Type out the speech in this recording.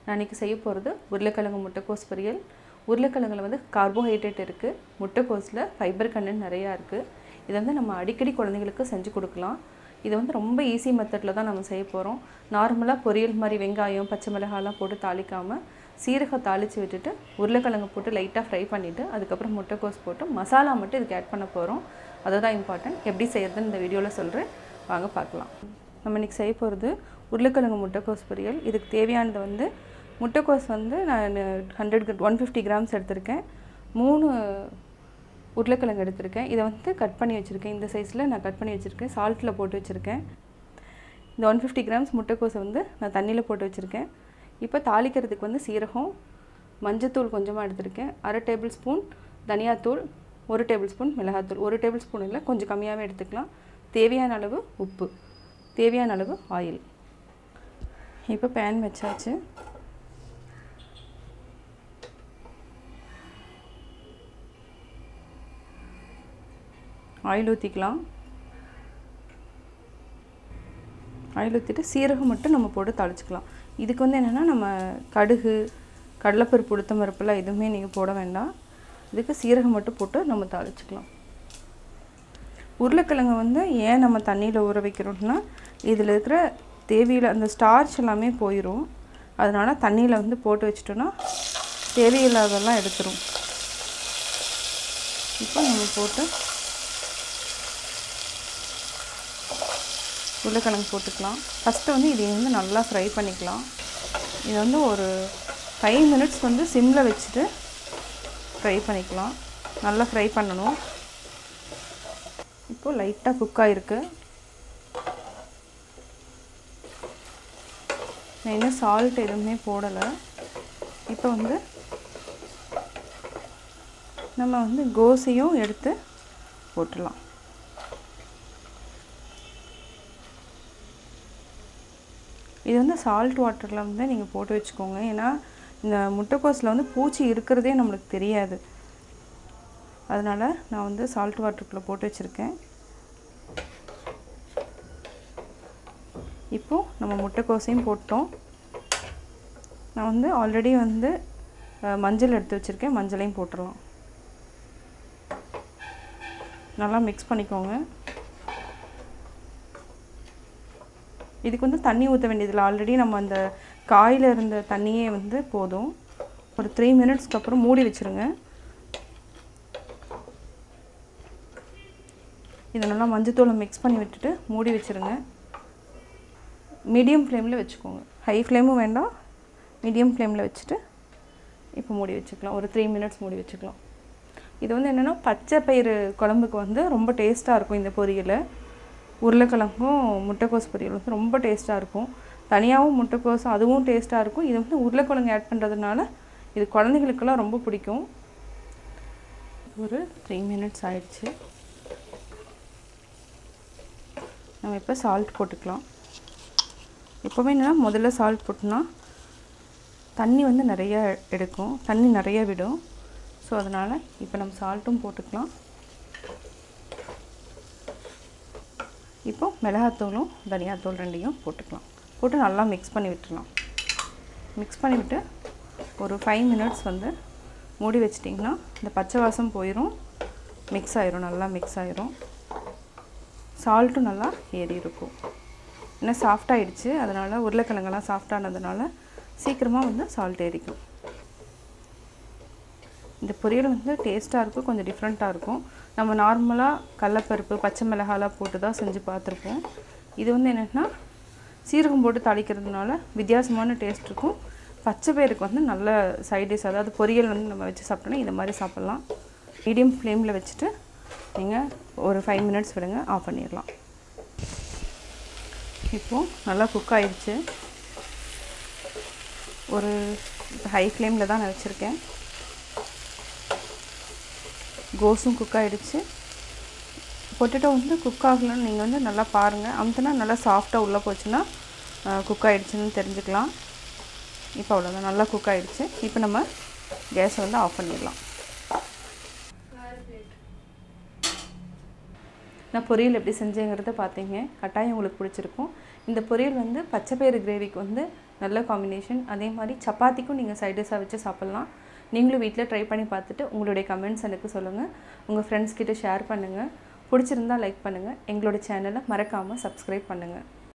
நான் இன்றைக்கி செய்ய போகிறது உருளைக்கிழங்கு முட்டைக்கோஸ் பொரியல். உருளைக்கிழங்குல வந்து கார்போஹைட்ரேட் இருக்குது, முட்டைக்கோஸில் ஃபைபர் கண்டென்ட் நிறையா இருக்குது. இதை வந்து நம்ம அடிக்கடி குழந்தைங்களுக்கு செஞ்சு கொடுக்கலாம். இது வந்து ரொம்ப ஈஸி மெத்தடில் தான் நம்ம செய்ய போகிறோம். நார்மலாக பொரியல் மாதிரி வெங்காயம் பச்சை மிளகாலாம் போட்டு தாளிக்காமல் சீரகம் தாளித்து விட்டுட்டு உருளைக்கிழங்கு போட்டு லைட்டாக ஃப்ரை பண்ணிவிட்டு அதுக்கப்புறம் முட்டைக்கோஸ் போட்டு மசாலா மட்டும் இதுக்கு ஆட் பண்ண போகிறோம். அதுதான் இம்பார்ட்டன்ட். எப்படி செய்கிறதுன்னு இந்த வீடியோவில் சொல்கிறேன், வாங்க பார்க்கலாம். நம்ம இன்றைக்கி செய்ய போகிறது உருளைக்கிழங்கு முட்டைக்கோஸ் பொரியல். இதுக்கு தேவையானது வந்து முட்டைக்கோஸ் வந்து நான் 150 கிராம்ஸ் எடுத்திருக்கேன். 3 உருளைக்கிழங்கு எடுத்திருக்கேன். இதை வந்து கட் பண்ணி வச்சுருக்கேன். இந்த சைஸில் நான் கட் பண்ணி வச்சுருக்கேன். சால்ட்டில் போட்டு வச்சுருக்கேன். இந்த 150 கிராம்ஸ் முட்டைக்கோஸை வந்து நான் தண்ணியில் போட்டு வச்சுருக்கேன். இப்போ தாளிக்கிறதுக்கு வந்து சீரகம், மஞ்சத்தூள் கொஞ்சமாக எடுத்திருக்கேன், 1/2 டேபிள் ஸ்பூன் தனியாத்தூள், 1 டேபிள் ஸ்பூன் மிளகாத்தூள். 1 டேபிள் ஸ்பூன் இல்லை, கொஞ்சம் கம்மியாகவே எடுத்துக்கலாம். தேவையான அளவு உப்பு, தேவையான அளவு ஆயில். இப்போ பேன் வச்சாச்சு. ஆயில் ஊற்றிக்கலாம். ஆயில் ஊற்றிட்டு சீரகம் மட்டும் நம்ம போட்டு தாளிச்சிக்கலாம். இதுக்கு வந்து என்னென்னா நம்ம கடுகு, கடலைப்பருப்பு, உளுத்தம் பருப்புலாம் எதுவுமே நீங்கள் போட வேண்டாம். இதுக்கு சீரகம் மட்டும் போட்டு நம்ம தாளிச்சிக்கலாம். உருளைக்கிழங்கு வந்து ஏன் நம்ம தண்ணியில் ஊற வைக்கிறோம்னா இதில் இருக்கிற தேவையில்லை அந்த ஸ்டார்ச் எல்லாமே போயிடும். அதனால் தண்ணியில் வந்து போட்டு வச்சிட்டோன்னா தேவையில்லாதெல்லாம் எடுத்துரும். இப்போ நம்ம போட்டு உருளைக்கிழங்கு போட்டுக்கலாம். ஃபஸ்ட்டு வந்து இதை வந்து நல்லா ஃப்ரை பண்ணிக்கலாம். இது வந்து ஒரு 5 மினிட்ஸ் வந்து சிம்மில் வச்சுட்டு ஃப்ரை பண்ணிக்கலாம். நல்லா ஃப்ரை பண்ணணும். இப்போது லைட்டாக குக் ஆகிருக்கு. நான் இன்னும் சால்ட் எதுவுமே போடலை. இப்போ வந்து நம்ம வந்து கோஸையும் எடுத்து போட்டுடலாம். இது வந்து சால்ட் வாட்டரில் வந்து நீங்கள் போட்டு வச்சுக்கோங்க. ஏன்னா இந்த முட்டைக்கோஸில் வந்து பூச்சி இருக்கிறதே நம்மளுக்கு தெரியாது. அதனால் நான் வந்து சால்ட் வாட்டருக்குள்ளே போட்டு வச்சுருக்கேன். இப்போது நம்ம முட்டைக்கோஸையும் போட்டோம். நான் வந்து ஆல்ரெடி வந்து மஞ்சள் எடுத்து வச்சுருக்கேன். மஞ்சளையும் போட்டுடலாம். நல்லா மிக்ஸ் பண்ணிக்கோங்க. இதுக்கு வந்து தண்ணி ஊற்ற வேண்டியதில்லை. ஆல்ரெடி நம்ம அந்த காயில் இருந்த தண்ணியே வந்து போதும். ஒரு 3 மினிட்ஸ்க்கு அப்புறம் மூடி வச்சுருங்க. இதை நல்லா மஞ்சத்தூளை மிக்ஸ் பண்ணி விட்டுட்டு மூடி வச்சுருங்க. மீடியம் ஃப்ளேமில் வச்சுக்கோங்க. ஹை ஃப்ளேமும் வேண்டாம், மீடியம் ஃப்ளேமில் வச்சுட்டு இப்போ மூடி வச்சுக்கலாம். ஒரு 3 மினிட்ஸ் மூடி வச்சுக்கலாம். இது வந்து என்னென்னா பச்சை பயிறு குழம்புக்கு வந்து ரொம்ப டேஸ்ட்டாக இருக்கும். இந்த பொரியல் உருளைக்கிழங்கும் முட்டைக்கோஸ் பொரியல் வந்து ரொம்ப டேஸ்ட்டாக இருக்கும். தனியாகவும் முட்டைக்கோஸும் அதுவும் டேஸ்ட்டாக இருக்கும். இது வந்து உருளைக்கிழங்கு ஆட் பண்ணுறதுனால இது குழந்தைங்களுக்கெல்லாம் ரொம்ப பிடிக்கும். ஒரு 3 மினிட்ஸ் ஆயிடுச்சு. நம்ம இப்போ சால்ட் போட்டுக்கலாம். எப்போவுமே என்னென்னா முதல்ல சால்ட் போட்டோம்னா தண்ணி வந்து நிறைய எடுக்கும், தண்ணி நிறைய விடும். ஸோ அதனால் இப்போ நம்ம சால்ட்டும் போட்டுக்கலாம். இப்போ மிளகாத்தூளும் தனியாத்தூள் ரெண்டையும் போட்டுக்கலாம். போட்டு நல்லா மிக்ஸ் பண்ணி விட்டுடலாம். மிக்ஸ் பண்ணிவிட்டு ஒரு 5 மினிட்ஸ் வந்து மூடி வச்சிட்டிங்கன்னா இந்த பச்சை வாசம் போயிடும், மிக்ஸ் ஆயிரும், நல்லா மிக்ஸ் ஆயிரும். சால்ட்டும் நல்லா ஏறி இருக்கும். ஏன்னா சாஃப்டாகிடுச்சு, அதனால் உருளைக்கிழங்கெல்லாம் சாஃப்டானதுனால சீக்கிரமாக வந்து சால்ட் ஏறிக்கும். இந்த பொரியல் வந்து டேஸ்ட்டாக இருக்கும், கொஞ்சம் டிஃப்ரெண்ட்டாக இருக்கும். நம்ம நார்மலாக கடலைப்பருப்பு பச்சை மிளகாலாம் போட்டு தான் செஞ்சு பார்த்துருப்போம். இது வந்து என்னென்னா சீரகம் போட்டு தாளிக்கிறதுனால வித்தியாசமான டேஸ்ட் இருக்கும். பச்சை பயிருக்கு வந்து நல்ல சைட் டிஷ், அதாவது பொரியல் வந்து நம்ம வச்சு சாப்பிட்டோன்னா இந்த மாதிரி சாப்பிட்லாம். மீடியம் ஃப்ளேமில் வச்சுட்டு நீங்கள் ஒரு 5 மினிட்ஸ் விடுங்க, ஆஃப் பண்ணிடலாம். இப்போது நல்லா குக் ஆகிடுச்சு. ஒரு ஹை ஃப்ளேமில் தான் நான் வச்சுருக்கேன். கோஸும் குக் ஆகிடுச்சு. பொட்டேட்டோ வந்து குக் ஆகலன்னு நீங்கள் வந்து நல்லா பாருங்கள். அமுத்துனா நல்லா சாஃப்டாக உள்ளே போச்சுன்னா குக் ஆகிடுச்சுன்னு தெரிஞ்சுக்கலாம். இப்போ அவ்வளோதான், நல்லா குக் ஆகிடுச்சு. இப்போ நம்ம கேஸை வந்து ஆஃப் பண்ணிடலாம். நான் பொரியல் எப்படி செஞ்சேங்கிறத பார்த்தீங்க. கட்டாயம் உங்களுக்கு பிடிச்சிருக்கும். இந்த பொரியல் வந்து பச்சை பயிறு கிரேவிக்கு வந்து நல்ல காம்பினேஷன். அதே மாதிரி சப்பாத்திக்கும் நீங்கள் சைட் டிஷ்ஷாக வச்சு சாப்பிட்லாம். நீங்களும் வீட்டில் ட்ரை பண்ணி பார்த்துட்டு உங்களுடைய கமெண்ட்ஸ் எனக்கு சொல்லுங்கள். உங்கள் ஃப்ரெண்ட்ஸ் கிட்ட ஷேர் பண்ணுங்கள். பிடிச்சிருந்தால் லைக் பண்ணுங்கள். எங்களோட சேனலை மறக்காமல் சப்ஸ்கிரைப் பண்ணுங்கள்.